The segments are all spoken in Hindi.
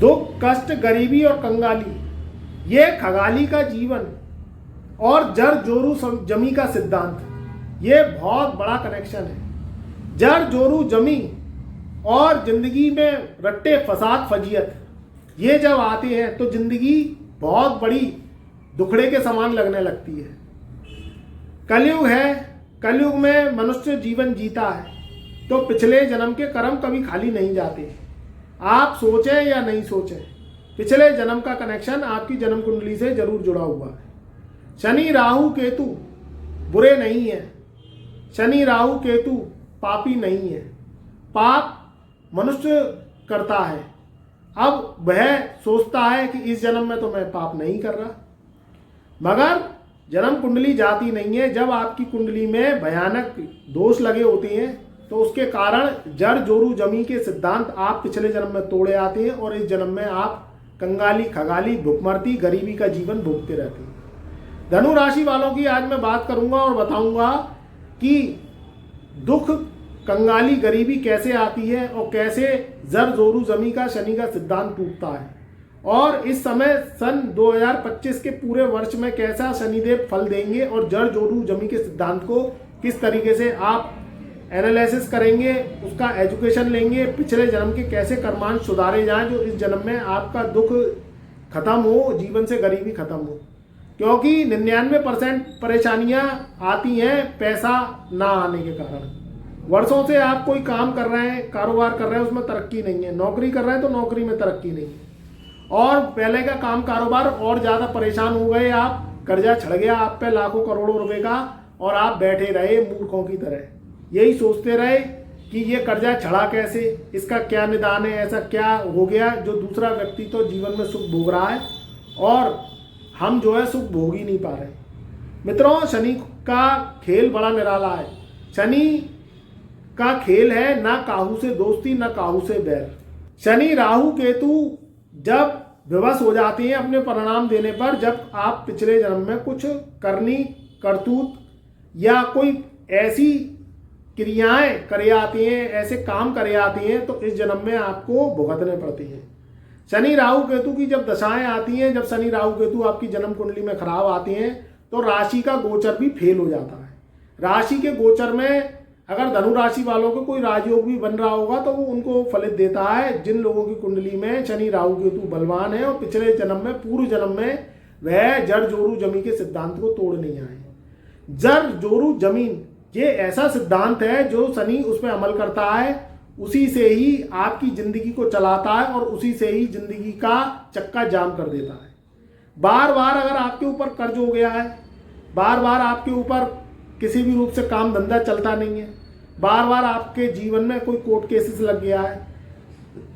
दुख, कष्ट, गरीबी और कंगाली, ये खगाली का जीवन और जर जोरू जमी का सिद्धांत, ये बहुत बड़ा कनेक्शन है। जर जोरू जमी और जिंदगी में रट्टे फसाद फजीयत, ये जब आते हैं तो जिंदगी बहुत बड़ी दुखड़े के समान लगने लगती है। कलयुग है, कलयुग में मनुष्य जीवन जीता है तो पिछले जन्म के कर्म कभी खाली नहीं जाते। आप सोचें या नहीं सोचें, पिछले जन्म का कनेक्शन आपकी जन्म कुंडली से जरूर जुड़ा हुआ है। शनि राहु केतु बुरे नहीं है, शनि राहु केतु पापी नहीं है। पाप मनुष्य करता है, अब वह सोचता है कि इस जन्म में तो मैं पाप नहीं कर रहा, मगर जन्म कुंडली जाती नहीं है। जब आपकी कुंडली में भयानक दोष लगे होते हैं तो उसके कारण जड़ जोरू जमी के सिद्धांत आप पिछले जन्म में तोड़े आते हैं और इस जन्म में आप कंगाली, खगाली, भुखमरती, गरीबी का जीवन भोगते रहते हैं। धनु राशि वालों की आज मैं बात करूंगा और बताऊंगा कि दुख, कंगाली, गरीबी कैसे आती है और कैसे जर जोरू जमी का शनि का सिद्धांत टूटता है, और इस समय सन 2025 के पूरे वर्ष में कैसा शनिदेव फल देंगे और जड़ जोरू जमी के सिद्धांत को किस तरीके से आप एनालिसिस करेंगे, उसका एजुकेशन लेंगे, पिछले जन्म के कैसे कर्मांश सुधारे जाएं जो इस जन्म में आपका दुख खत्म हो, जीवन से गरीबी खत्म हो। क्योंकि 99% परेशानियां आती हैं पैसा ना आने के कारण। वर्षों से आप कोई काम कर रहे हैं, कारोबार कर रहे हैं, उसमें तरक्की नहीं है, नौकरी कर रहे हैं तो नौकरी में तरक्की नहीं है, और पहले का काम कारोबार और ज़्यादा परेशान हो गए आप, कर्जा छड़ गया आप पे लाखों करोड़ों रुपए का, और आप बैठे रहे मूर्खों की तरह, यही सोचते रहे कि ये कर्जा छड़ा कैसे, इसका क्या निदान है, ऐसा क्या हो गया जो दूसरा व्यक्ति तो जीवन में सुख भोग रहा है और हम जो है सुख भोग ही नहीं पा रहे। मित्रों, शनि का खेल बड़ा निराला है। शनि का खेल है ना काहू से दोस्ती ना काहू से बैर। शनि राहु केतु जब विवश हो जाते हैं अपने परिणाम देने पर, जब आप पिछले जन्म में कुछ करनी, करतूत या कोई ऐसी क्रियाएं करे आती हैं, ऐसे काम करे आती हैं, तो इस जन्म में आपको भुगतने पड़ती हैं। शनि राहु केतु की जब दशाएं आती हैं, जब शनि राहु केतु आपकी जन्म कुंडली में खराब आती हैं तो राशि का गोचर भी फेल हो जाता है। राशि के गोचर में अगर धनु राशि वालों को कोई राजयोग भी बन रहा होगा तो वो उनको फलित देता है। जिन लोगों की कुंडली में शनि राहु केतु बलवान है और पिछले जन्म में, पूर्व जन्म में वह जड़ जोरू जमी के सिद्धांत को तोड़ नहीं आए। जड़ जोरू जमीन ये ऐसा सिद्धांत है जो शनि उस पर अमल करता है, उसी से ही आपकी जिंदगी को चलाता है और उसी से ही जिंदगी का चक्का जाम कर देता है। बार बार अगर आपके ऊपर कर्ज हो गया है, बार बार आपके ऊपर किसी भी रूप से काम धंधा चलता नहीं है, बार बार आपके जीवन में कोई कोर्ट केसेस लग गया है,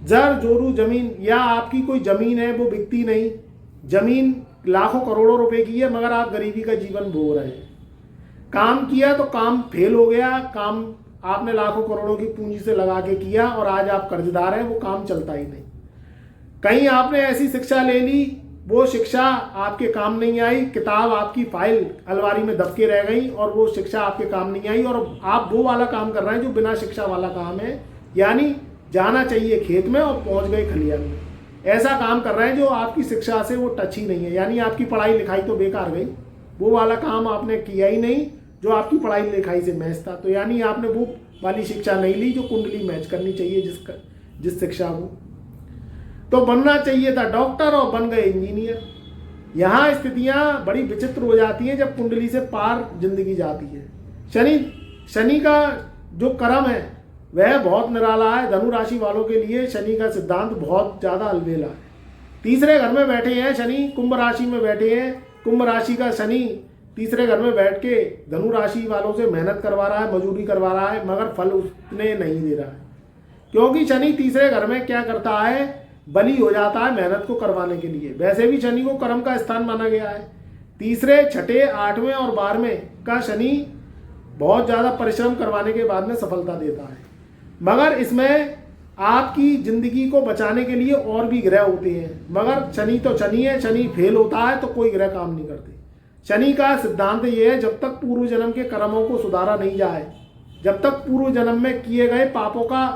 जड़ जोरू जमीन, या आपकी कोई जमीन है वो बिकती नहीं, जमीन लाखों करोड़ों रुपए की है मगर आप गरीबी का जीवन भोग रहे हैं, काम किया तो काम फेल हो गया, काम आपने लाखों करोड़ों की पूंजी से लगा के किया और आज आप कर्जदार हैं, वो काम चलता ही नहीं। कहीं आपने ऐसी शिक्षा ले ली, वो शिक्षा आपके काम नहीं आई, किताब आपकी फाइल अलमारी में दबके रह गई और वो शिक्षा आपके काम नहीं आई, और आप वो वाला काम कर रहे हैं जो बिना शिक्षा वाला काम है, यानी जाना चाहिए खेत में और पहुंच गए खलियान में। ऐसा काम कर रहे हैं जो आपकी शिक्षा से वो टच ही नहीं है, यानी आपकी पढ़ाई लिखाई तो बेकार गई, वो वाला काम आपने किया ही नहीं जो आपकी पढ़ाई लिखाई से मैच था, तो यानी आपने वो वाली शिक्षा नहीं ली जो कुंडली मैच करनी चाहिए जिस शिक्षा को। तो बनना चाहिए था डॉक्टर और बन गए इंजीनियर। यहाँ स्थितियाँ बड़ी विचित्र हो जाती हैं जब कुंडली से पार जिंदगी जाती है। शनि का जो कर्म है वह बहुत निराला है। धनु राशि वालों के लिए शनि का सिद्धांत बहुत ज़्यादा अलबेला है। तीसरे घर में बैठे हैं शनि, कुंभ राशि में बैठे हैं, कुंभ राशि का शनि तीसरे घर में बैठ के धनु राशि वालों से मेहनत करवा रहा है, मजदूरी करवा रहा है, मगर फल उसने नहीं दे रहा है। क्योंकि शनि तीसरे घर में क्या करता है, बली हो जाता है मेहनत को करवाने के लिए। वैसे भी शनि को कर्म का स्थान माना गया है। तीसरे, छठे, 8वें और 12वें का शनि बहुत ज़्यादा परिश्रम करवाने के बाद में सफलता देता है, मगर इसमें आपकी जिंदगी को बचाने के लिए और भी ग्रह होते हैं, मगर शनि तो शनि है, शनि फेल होता है तो कोई ग्रह काम नहीं करते। शनि का सिद्धांत ये है, जब तक पूर्व जन्म के कर्मों को सुधारा नहीं जाए, जब तक पूर्व जन्म में किए गए पापों का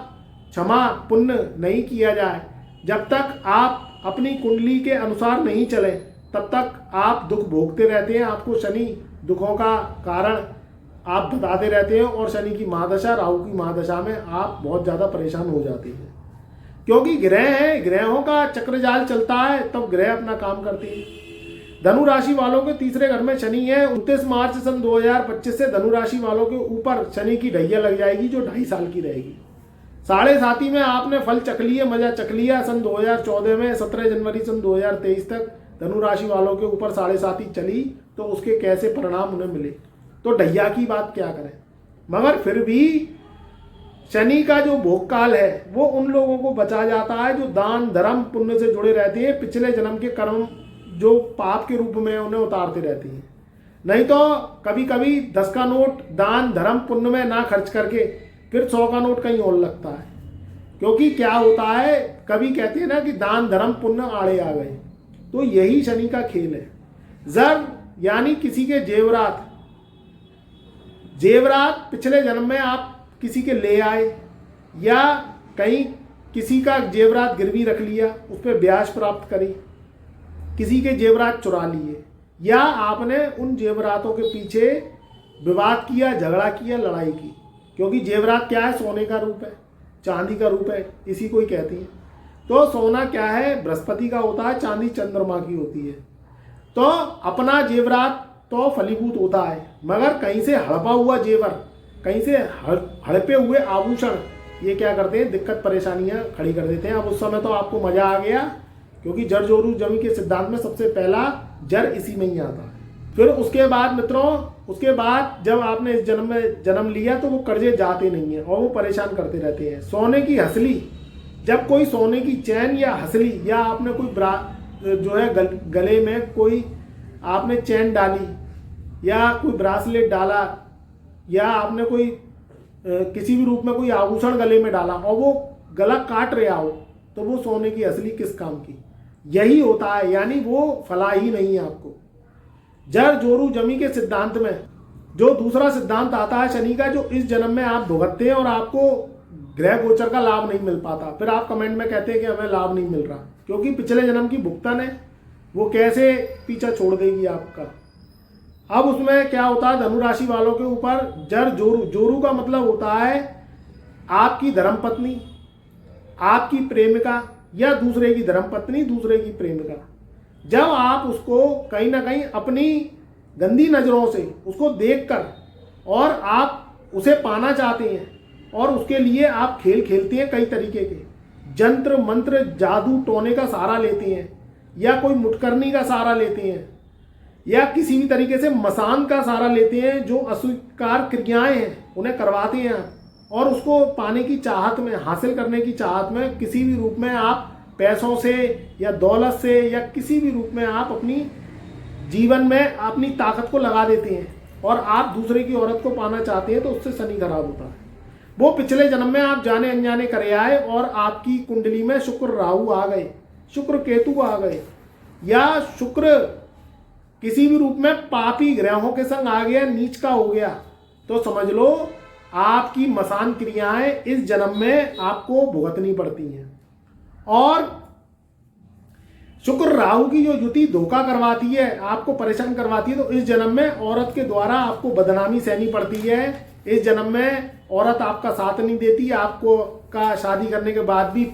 क्षमा पुण्य नहीं किया जाए, जब तक आप अपनी कुंडली के अनुसार नहीं चले तब तक आप दुख भोगते रहते हैं। आपको शनि दुखों का कारण आप बताते रहते हैं और शनि की महादशा, राहु की महादशा में आप बहुत ज़्यादा परेशान हो जाते हैं, क्योंकि ग्रह हैं, ग्रहों का चक्रजाल चलता है तब ग्रह अपना काम करते हैं। धनु राशि वालों के तीसरे घर में शनि है। 29 मार्च सन 2025 से धनु राशि वालों के ऊपर शनि की ढैया लग जाएगी जो 2.5 साल की रहेगी। 7.5 में आपने फल चख लिए, मजा चख लिया। सन 2014 में 17 जनवरी सन 2023 तक धनु राशि वालों के ऊपर 7.5 चली तो उसके कैसे परिणाम उन्हें मिले, तो ढैया की बात क्या करें। मगर फिर भी शनि का जो भोग काल है वो उन लोगों को बचा जाता है जो दान धर्म पुण्य से जुड़े रहते हैं, पिछले जन्म के कर्म जो पाप के रूप में उन्हें उतारते रहती हैं। नहीं तो कभी कभी 10 का नोट दान धर्म पुण्य में ना खर्च करके फिर 100 का नोट कहीं और लगता है, क्योंकि क्या होता है, कभी कहते हैं ना कि दान धर्म पुण्य आड़े आ गए, तो यही शनि का खेल है। जर यानी किसी के जेवरात पिछले जन्म में आप किसी के ले आए या कहीं किसी का जेवरात गिरवी रख लिया, उस पर ब्याज प्राप्त करी, किसी के जेवरात चुरा लिए, या आपने उन जेवरातों के पीछे विवाद किया, झगड़ा किया, लड़ाई की, क्योंकि जेवरात क्या है, सोने का रूप है, चांदी का रूप है, इसी को ही कहती है। तो सोना क्या है, बृहस्पति का होता है, चांदी चंद्रमा की होती है। तो अपना जेवरात तो फलीभूत होता है, मगर कहीं से हड़पा हुआ जेवर, कहीं से हड़पे हुए आभूषण, ये क्या करते हैं, दिक्कत परेशानियां खड़ी कर देते हैं। अब उस समय तो आपको मजा आ गया, क्योंकि जर जोरू जमी के सिद्धांत में सबसे पहला जर इसी में ही आता है। फिर उसके बाद मित्रों, उसके बाद जब आपने इस जन्म में जन्म लिया तो वो कर्जे जाते नहीं हैं और वो परेशान करते रहते हैं। सोने की हसली, जब कोई सोने की चैन या हसली, या आपने कोई जो है गले में कोई आपने चैन डाली या कोई ब्रासलेट डाला या आपने कोई किसी भी रूप में कोई आभूषण गले में डाला और वो गला काट रहा हो, तो वो सोने की असली किस काम की, यही होता है। यानी वो फला ही नहीं है आपको। जर जोरू जमी के सिद्धांत में जो दूसरा सिद्धांत आता है शनि का, जो इस जन्म में आप भुगतते हैं और आपको ग्रह गोचर का लाभ नहीं मिल पाता, फिर आप कमेंट में कहते हैं कि हमें लाभ नहीं मिल रहा, क्योंकि पिछले जन्म की भुगतान है, वो कैसे पीछा छोड़ देगी आपका। अब उसमें क्या होता है, धनु राशि वालों के ऊपर जर जोरू, जोरू का मतलब होता है आपकी धर्मपत्नी, आपकी प्रेमिका, या दूसरे की धर्मपत्नी दूसरे की प्रेमिका। जब आप उसको कहीं ना कहीं अपनी गंदी नज़रों से उसको देखकर और आप उसे पाना चाहते हैं और उसके लिए आप खेल खेलते हैं, कई तरीके के जंत्र मंत्र जादू टोने का सहारा लेते हैं, या कोई मुटकरनी का सहारा लेते हैं, या किसी भी तरीके से मसान का सहारा लेते हैं, जो अस्वीकार क्रियाएं हैं उन्हें करवाते हैं और उसको पाने की चाहत में, हासिल करने की चाहत में किसी भी रूप में आप पैसों से या दौलत से या किसी भी रूप में आप अपनी जीवन में अपनी ताकत को लगा देते हैं और आप दूसरे की औरत को पाना चाहते हैं, तो उससे शनि खराब होता है। वो पिछले जन्म में आप जाने अनजाने करे आए और आपकी कुंडली में शुक्र राहु आ गए, शुक्र केतु आ गए, या शुक्र किसी भी रूप में पापी ग्रहों के संग आ गया, नीच का हो गया, तो समझ लो आपकी मसान क्रियाएं इस जन्म में आपको भुगतनी पड़ती हैं। और शुक्र राहु की जो युति धोखा करवाती है, आपको परेशान करवाती है, तो इस जन्म में औरत के द्वारा आपको बदनामी सहनी पड़ती है। इस जन्म में औरत आपका साथ नहीं देती, आपको का शादी करने के बाद भी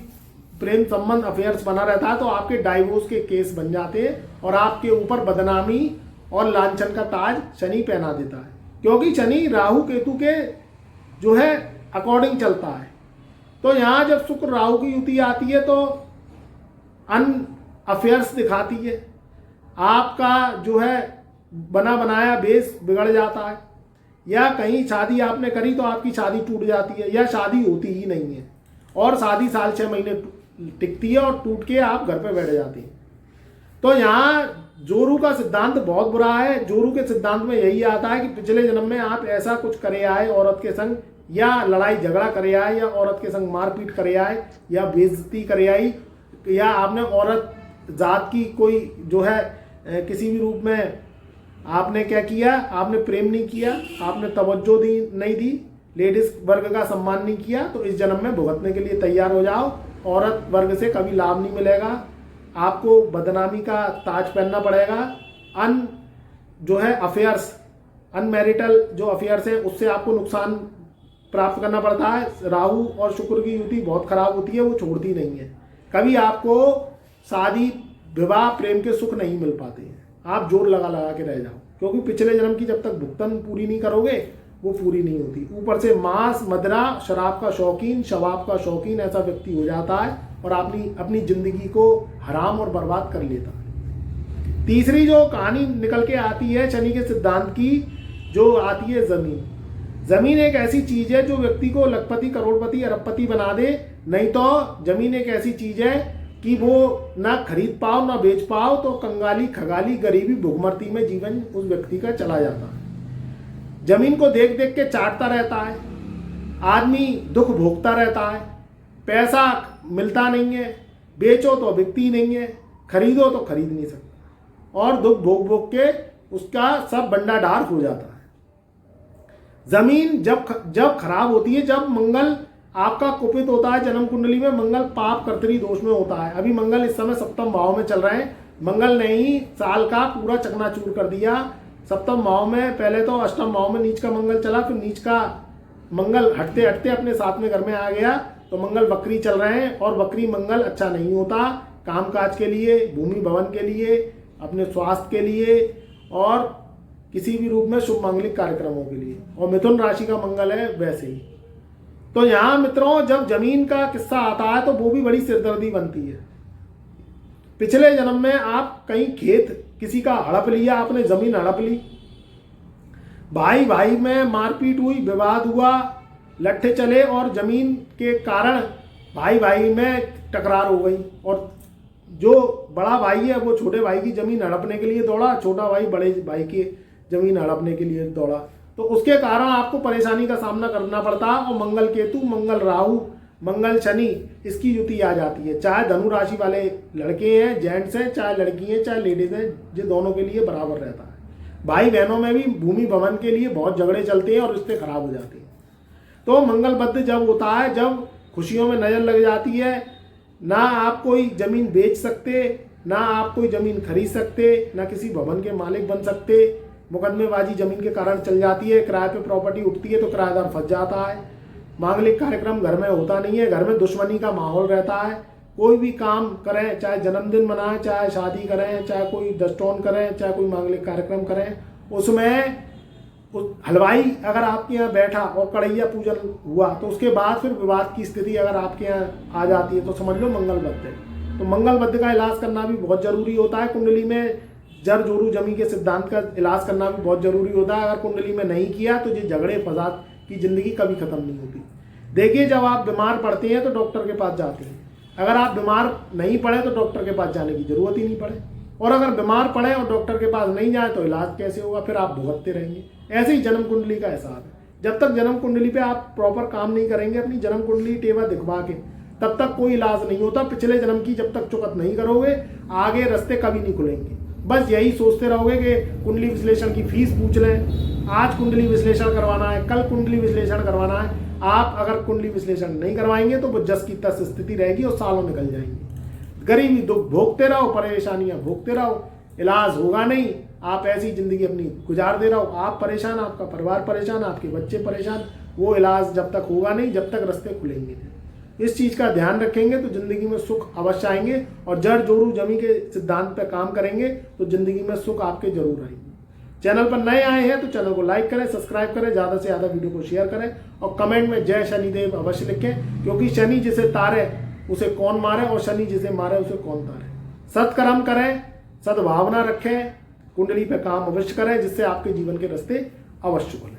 प्रेम संबंध अफेयर्स बना रहता है, तो आपके डाइवोर्स के केस बन जाते हैं और आपके ऊपर बदनामी और लांछन का ताज शनि पहना देता है, क्योंकि शनि राहु केतु के जो है अकॉर्डिंग चलता है। तो यहाँ जब शुक्र राहु की युति आती है तो अन अफेयर्स दिखाती है, आपका जो है बना बनाया बेस बिगड़ जाता है, या कहीं शादी आपने करी तो आपकी शादी टूट जाती है, या शादी होती ही नहीं है और शादी साल 6 महीने टिकती है और टूट के आप घर पे बैठ जाते हैं। तो यहाँ जोरू का सिद्धांत बहुत बुरा है। जोरू के सिद्धांत में यही आता है कि पिछले जन्म में आप ऐसा कुछ करे आए औरत के संग, या लड़ाई झगड़ा करे आए, या औरत के संग मारपीट करे आए, या बेइज्जती करे आई, या आपने औरत जात की कोई जो है किसी भी रूप में आपने क्या किया, आपने प्रेम नहीं किया, आपने तवज्जो नहीं दी, लेडीज वर्ग का सम्मान नहीं किया, तो इस जन्म में भुगतने के लिए तैयार हो जाओ औरत वर्ग से कभी लाभ नहीं मिलेगा, आपको बदनामी का ताज पहनना पड़ेगा। जो है अफेयर्स, अनमैरिटल जो अफेयर्स हैं उससे आपको नुकसान प्राप्त करना पड़ता है। राहु और शुक्र की युति बहुत खराब होती है, वो छोड़ती नहीं है। कभी आपको शादी, विवाह, प्रेम के सुख नहीं मिल पाते हैं, आप जोर लगा लगा के रह जाओ, क्योंकि पिछले जन्म की जब तक भुगतान पूरी नहीं करोगे वो पूरी नहीं होती। ऊपर से मांस, मदिरा, शराब का शौकीन, शवाब का शौकीन ऐसा व्यक्ति हो जाता है और अपनी जिंदगी को हराम और बर्बाद कर लेता है। तीसरी जो कहानी निकल के आती है शनि के सिद्धांत की, जो आती है जमीन। जमीन एक ऐसी चीज है जो व्यक्ति को लखपति, करोड़पति, अरबपति बना दे। नहीं तो जमीन एक ऐसी चीज है कि वो ना खरीद पाओ ना बेच पाओ, तो कंगाली, खगाली, गरीबी, भुखमर्ती में जीवन उस व्यक्ति का चला जाता है। जमीन को देख देख के चाटता रहता है आदमी, दुख भोगता रहता है। पैसा मिलता नहीं है, बेचो तो बिकती नहीं है, खरीदो तो खरीद नहीं सकता, और दुख भोग भोग के उसका सब बंडाढार हो जाता है। जमीन जब खराब होती है, जब मंगल आपका कुपित होता है, जन्म कुंडली में मंगल पाप कर्तरी दोष में होता है। अभी मंगल इस समय सप्तम भाव में चल रहे हैं। मंगल ने ही साल का पूरा चकनाचूर कर दिया। सप्तम भाव में, पहले तो अष्टम भाव में नीच का मंगल चला, फिर नीच का मंगल हटते हटते अपने 7वें घर में आ गया, तो मंगल वक्री चल रहे हैं। और वक्री मंगल अच्छा नहीं होता कामकाज के लिए, भूमि भवन के लिए, अपने स्वास्थ्य के लिए, और किसी भी रूप में शुभ मांगलिक कार्यक्रमों के लिए। और मिथुन राशि का मंगल है वैसे ही। तो यहाँ मित्रों, जब जमीन का किस्सा आता है तो वो भी बड़ी सिरदर्दी बनती है। पिछले जन्म में आप कहीं खेत किसी का हड़प लिया, आपने जमीन हड़प ली, भाई भाई में मारपीट हुई, विवाद हुआ, लट्ठे चले, और जमीन के कारण भाई भाई में टकरार हो गई, और जो बड़ा भाई है वो छोटे भाई की जमीन हड़पने के लिए दौड़ा, छोटा भाई बड़े भाई की जमीन हड़पने के लिए दौड़ा, तो उसके कारण आपको परेशानी का सामना करना पड़ता है। और मंगल केतु, मंगल राहु, मंगल शनि, इसकी युति आ जाती है। चाहे धनु राशि वाले लड़के हैं, जेंट्स हैं, चाहे लड़की हैं, चाहे लेडीज हैं, ये दोनों के लिए बराबर रहता है। भाई बहनों में भी भूमि भवन के लिए बहुत झगड़े चलते हैं और रिश्ते खराब हो जाते हैं। तो मंगल बद्ध जब होता है, जब खुशियों में नजर लग जाती है, ना आप कोई जमीन बेच सकते, ना आप कोई जमीन खरीद सकते, ना किसी भवन के मालिक बन सकते, मुकदमेबाजी जमीन के कारण चल जाती है, किराए पे प्रॉपर्टी उठती है तो किराएदार फंस जाता है, मांगलिक कार्यक्रम घर में होता नहीं है, घर में दुश्मनी का माहौल रहता है। कोई भी काम करें, चाहे जन्मदिन मनाएं, चाहे शादी करें, चाहे कोई दस्टोन करें, चाहे कोई मांगलिक कार्यक्रम करें, उसमें हलवाई अगर आपके यहाँ बैठा और कढ़ैया पूजन हुआ तो उसके बाद फिर विवाद की स्थिति अगर आपके यहाँ आ जाती है तो समझ लो मंगल बद्ध है। तो मंगल बद्ध का इलाज करना भी बहुत जरूरी होता है। कुंडली में जर जोरू जमी के सिद्धांत का इलाज करना भी बहुत जरूरी होता है। अगर कुंडली में नहीं किया तो ये झगड़े फसाद की जिंदगी कभी खत्म नहीं होती। देखिए, जब आप बीमार पड़ते हैं तो डॉक्टर के पास जाते हैं, अगर आप बीमार नहीं पड़े तो डॉक्टर के पास जाने की जरूरत ही नहीं पड़े, और अगर बीमार पड़े और डॉक्टर के पास नहीं जाए तो इलाज कैसे होगा, फिर आप भुगतते रहेंगे। ऐसे ही जन्म कुंडली का हिसाब है। जब तक जन्म कुंडली पे आप प्रॉपर काम नहीं करेंगे, अपनी जन्म कुंडली टेवा दिखवा के, तब तक कोई इलाज नहीं होता। पिछले जन्म की जब तक चुकत नहीं करोगे, आगे रास्ते कभी नहीं खुलेंगे। बस यही सोचते रहोगे कि कुंडली विश्लेषण की फीस पूछ लें, आज कुंडली विश्लेषण करवाना है, कल कुंडली विश्लेषण करवाना है। आप अगर कुंडली विश्लेषण नहीं करवाएंगे तो वो जस की तस स्थिति रहेगी और सालों निकल जाएंगे। गरीबी दुख भोगते रहो, परेशानियां भोगते रहो, इलाज होगा नहीं। आप ऐसी जिंदगी अपनी गुजार दे रहो, आप परेशान, आपका परिवार परेशान, आपके बच्चे परेशान। वो इलाज जब तक होगा नहीं, जब तक रास्ते खुलेंगे नहीं। इस चीज का ध्यान रखेंगे तो जिंदगी में सुख अवश्य आएंगे। और जड़ जोरू जमी के सिद्धांत पर काम करेंगे तो जिंदगी में सुख आपके जरूर आएंगे। चैनल पर नए आए हैं तो चैनल को लाइक करें, सब्सक्राइब करें, ज्यादा से ज्यादा वीडियो को शेयर करें, और कमेंट में जय शनिदेव अवश्य लिखें, क्योंकि शनि जिसे तारे उसे कौन मारे, और शनि जिसे मारे उसे कौन तारे। सत्कर्म करें, सद्भावना रखें, कुंडली पे काम अवश्य करें, जिससे आपके जीवन के रास्ते अवश्य खुलें।